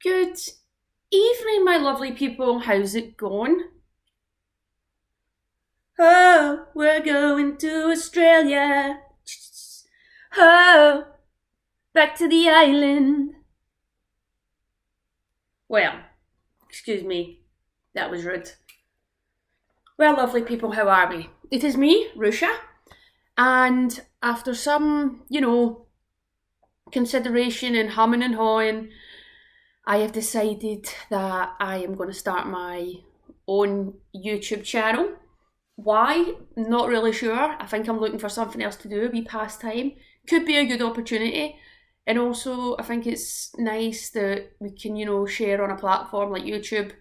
Good evening, my lovely people. How's it going? Oh, we're going to Australia. Oh, back to the island. Well, excuse me, that was rude. Well, lovely people, how are we? It is me, Ruesha, and after some, consideration and humming and hawing, I have decided that I am going to start my own YouTube channel. Why? Not really sure. I think I'm looking for something else to do, a wee pastime. Could be a good opportunity. And also, I think it's nice that we can, share on a platform like YouTube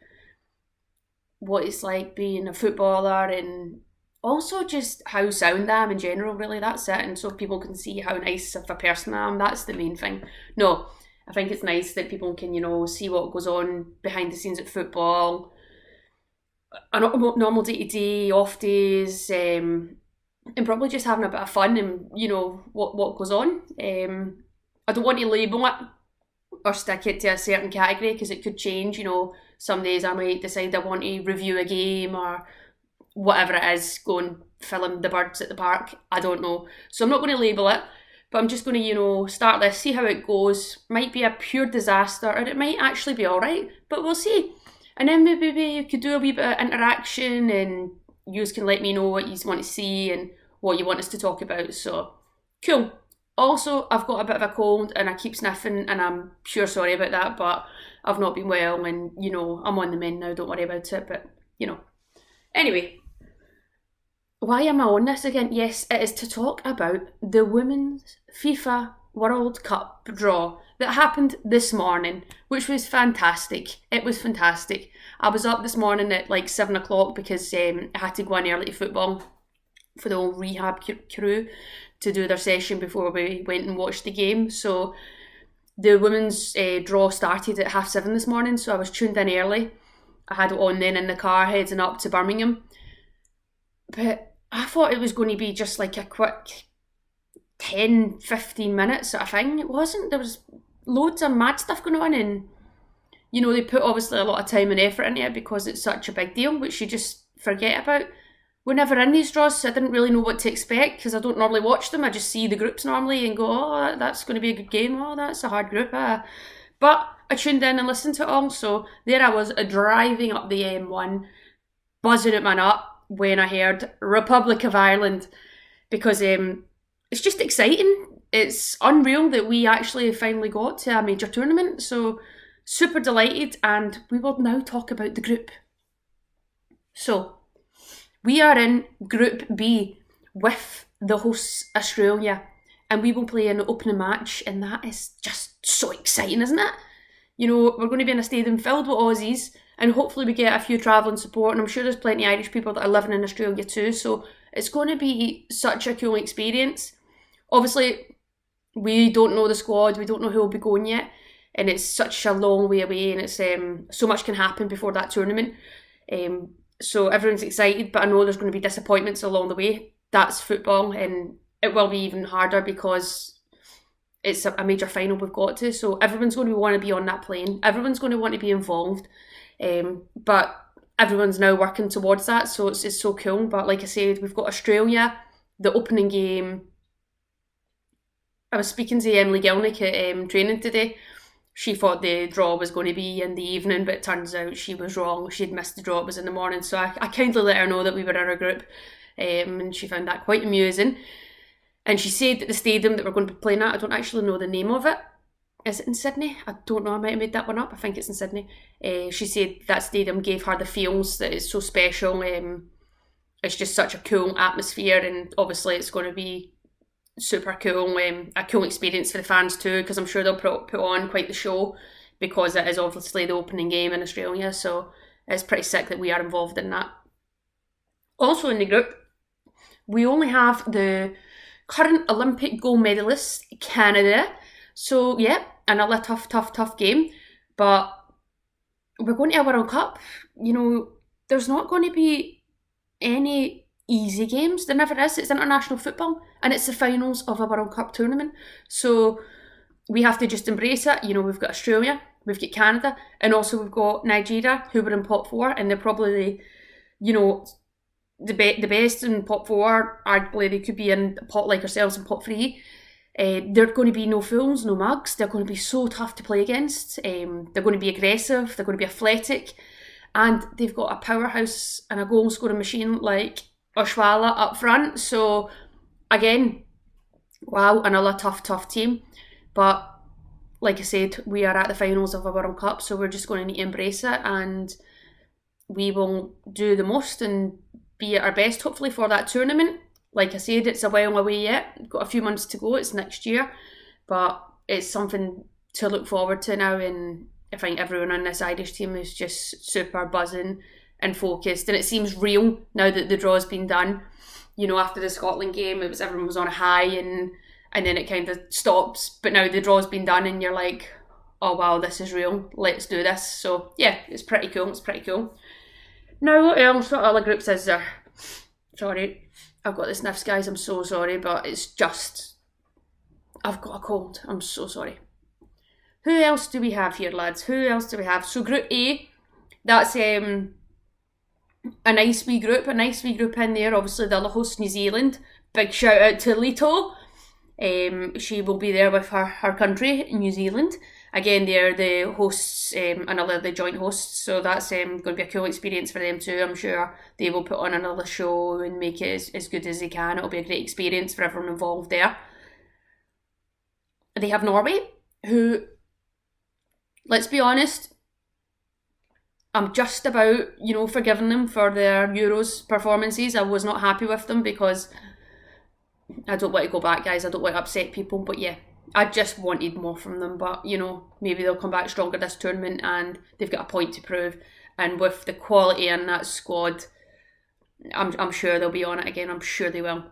what it's like being a footballer and also just how sound I am in general, really. That's it. And so people can see how nice of a person I am. That's the main thing. No, I think it's nice that people can, see what goes on behind the scenes at football, a normal day to day, off days, and probably just having a bit of fun and what goes on. I don't want to label it or stick it to a certain category because it could change. Some days I might decide I want to review a game or whatever it is, go and film the birds at the park. I don't know, so I'm not going to label it. But I'm just going to, start this, see how it goes. Might be a pure disaster, or it might actually be all right, but we'll see. And then maybe you could do a wee bit of interaction and you can let me know what you want to see and what you want us to talk about. So, cool. Also, I've got a bit of a cold and I keep sniffing and I'm sure sorry about that, but I've not been well and, I'm on the mend now, don't worry about it, but, Anyway, why am I on this again? Yes, it is to talk about the Women's FIFA World Cup draw that happened this morning, which was fantastic. It was fantastic. I was up this morning at like 7 o'clock because I had to go in early to football for the old rehab crew to do their session before we went and watched the game. So the women's draw started at 7:30 this morning, so I was tuned in early. I had it on then in the car heading up to Birmingham. But I thought it was going to be just like a quick 10-15 minutes sort of thing. It wasn't. There was loads of mad stuff going on and, they put obviously a lot of time and effort into it because it's such a big deal, which you just forget about. We're never in these draws, so I didn't really know what to expect because I don't normally watch them. I just see the groups normally and go, oh, that's going to be a good game. Oh, that's a hard group. But I tuned in and listened to it all. So there I was driving up the M1, buzzing at my nut when I heard Republic of Ireland because it's just exciting. It's unreal that we actually finally got to a major tournament. So super delighted, and we will now talk about the group. So we are in Group B with the hosts Australia, and we will play an opening match, and that is just so exciting, isn't it? We're going to be in a stadium filled with Aussies, and hopefully we get a few travelling support, and I'm sure there's plenty of Irish people that are living in Australia too, so it's going to be such a cool experience. Obviously, we don't know the squad, we don't know who will be going yet, and it's such a long way away, and it's so much can happen before that tournament. So everyone's excited, but I know there's going to be disappointments along the way. That's football, and it will be even harder because it's a major final we've got to. So everyone's going to want to be on that plane. Everyone's going to want to be involved. But everyone's now working towards that, so it's so cool. But like I said, we've got Australia, the opening game. I was speaking to Emily Gilnick at training today. She thought the draw was going to be in the evening, but it turns out she was wrong. She'd missed the draw, it was in the morning. So I kindly let her know that we were in our group, and she found that quite amusing. And she said that the stadium that we're going to be playing at, I don't actually know the name of it. Is it in Sydney? I don't know, I might have made that one up. I think it's in Sydney. She said that stadium gave her the feels that it's so special. It's just such a cool atmosphere, and obviously it's going to be super cool, a cool experience for the fans too, because I'm sure they'll put on quite the show because it is obviously the opening game in Australia, so it's pretty sick that we are involved in that. Also in the group, we only have the current Olympic gold medalist, Canada, so yeah, another tough game, but we're going to a World Cup. There's not going to be any easy games. There never is. It's international football and it's the finals of a World Cup tournament. So we have to just embrace it. We've got Australia, we've got Canada, and also we've got Nigeria, who were in pot 4, and they're probably, the best in pot 4. Arguably, they could be in a pot like ourselves in pot 3. They're going to be no fools, no mugs. They're going to be so tough to play against. They're going to be aggressive. They're going to be athletic. And they've got a powerhouse and a goal-scoring machine like Oshwala up front. So, again, wow, another tough team. But, like I said, we are at the finals of a World Cup, so we're just going to need to embrace it, and we will do the most and be at our best, hopefully, for that tournament. Like I said, it's a while away yet. We've got a few months to go. It's next year. But it's something to look forward to now, and I think everyone on this Irish team is just super buzzing and focused, and it seems real now that the draw's been done. After the Scotland game, everyone was on a high, and then it kind of stops. But now the draw's been done, and you're like, oh wow, this is real. Let's do this. So yeah, it's pretty cool. Now, what else? What other groups is there? Sorry, I've got the sniffs, guys. I'm so sorry, but it's just, I've got a cold. I'm so sorry. Who else do we have here, lads? Who else do we have? So Group A, that's a nice wee group in there. Obviously, they're the host, New Zealand. Big shout out to Lito. She will be there with her country, New Zealand. Again, they're the hosts, another the joint hosts, so that's going to be a cool experience for them too. I'm sure they will put on another show and make it as good as they can. It'll be a great experience for everyone involved there. They have Norway, who, let's be honest, I'm just about, forgiving them for their Euros performances. I was not happy with them because I don't want to go back, guys. I don't want to upset people, but yeah, I just wanted more from them. But, maybe they'll come back stronger this tournament, and they've got a point to prove. And with the quality in that squad, I'm sure they'll be on it again. I'm sure they will.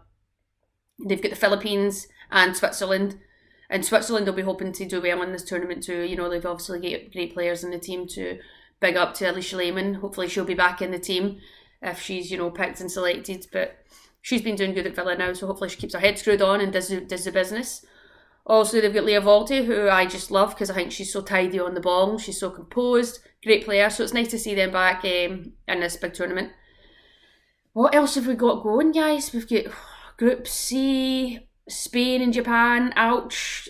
They've got the Philippines and Switzerland. And Switzerland will be hoping to do well in this tournament too. They've obviously got great players in the team to big up to Alicia Lehmann. Hopefully she'll be back in the team if she's, picked and selected. But she's been doing good at Villa now, so hopefully she keeps her head screwed on and does the business. Also, they've got Leah Volti, who I just love because I think she's so tidy on the ball. She's so composed. Great player. So it's nice to see them back in this big tournament. What else have we got going, guys? We've got Group C, Spain and Japan. Ouch.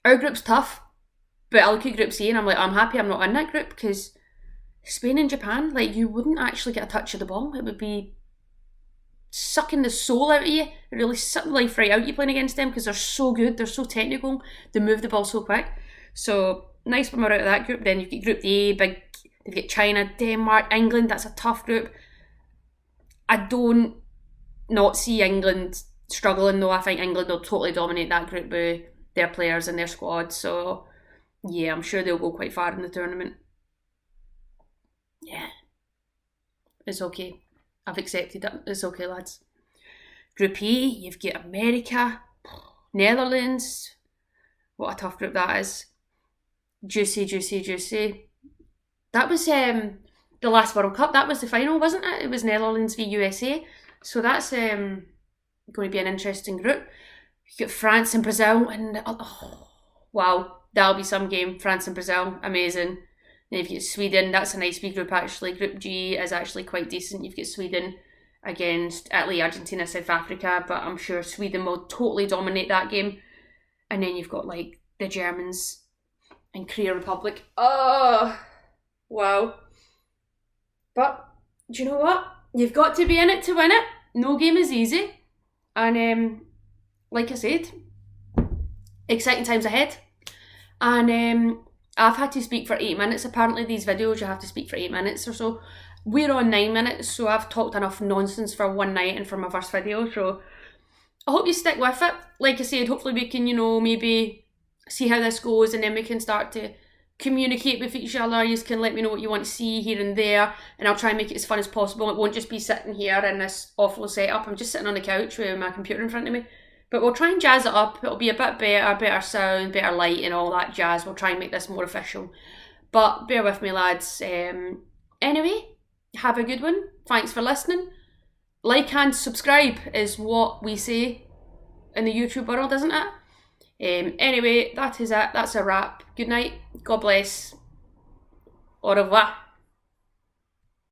Our group's tough. But I look at Group C and I'm like, I'm happy I'm not in that group, because Spain and Japan, you wouldn't actually get a touch of the ball. It would be sucking the soul out of you. It really suck the life right out of you playing against them, because they're so good, they're so technical, they move the ball so quick. So nice when we're out of that group. Then you've got Group A, they've got China, Denmark, England. That's a tough group. I don't not see England struggling though. I think England will totally dominate that group with their players and their squad. So yeah, I'm sure they'll go quite far in the tournament. Yeah, it's okay. I've accepted it. It's okay, lads. Group E, you've got America, Netherlands. What a tough group that is. Juicy. That was the last World Cup. That was the final, wasn't it? It was Netherlands v USA. So that's going to be an interesting group. You've got France and Brazil, and wow, that'll be some game. France and Brazil, amazing. Then you've got Sweden. That's a nice wee group actually. Group G is actually quite decent. You've got Sweden against Italy, Argentina, South Africa, but I'm sure Sweden will totally dominate that game. And then you've got the Germans and Korea Republic. Oh, wow. But do you know what? You've got to be in it to win it. No game is easy. And like I said, exciting times ahead. And I've had to speak for 8 minutes. Apparently these videos you have to speak for 8 minutes or so. We're on 9 minutes, so I've talked enough nonsense for one night and for my first video. So I hope you stick with it. Like I said, hopefully we can, maybe see how this goes, and then we can start to communicate with each other. You can let me know what you want to see here and there, and I'll try and make it as fun as possible. It won't just be sitting here in this awful setup. I'm just sitting on the couch with my computer in front of me. But we'll try and jazz it up. It'll be a bit better sound, better light and all that jazz. We'll try and make this more official. But bear with me, lads. Anyway, have a good one. Thanks for listening. Like and subscribe is what we say in the YouTube world, isn't it? Anyway, that is it. That's a wrap. Good night. God bless. Au revoir.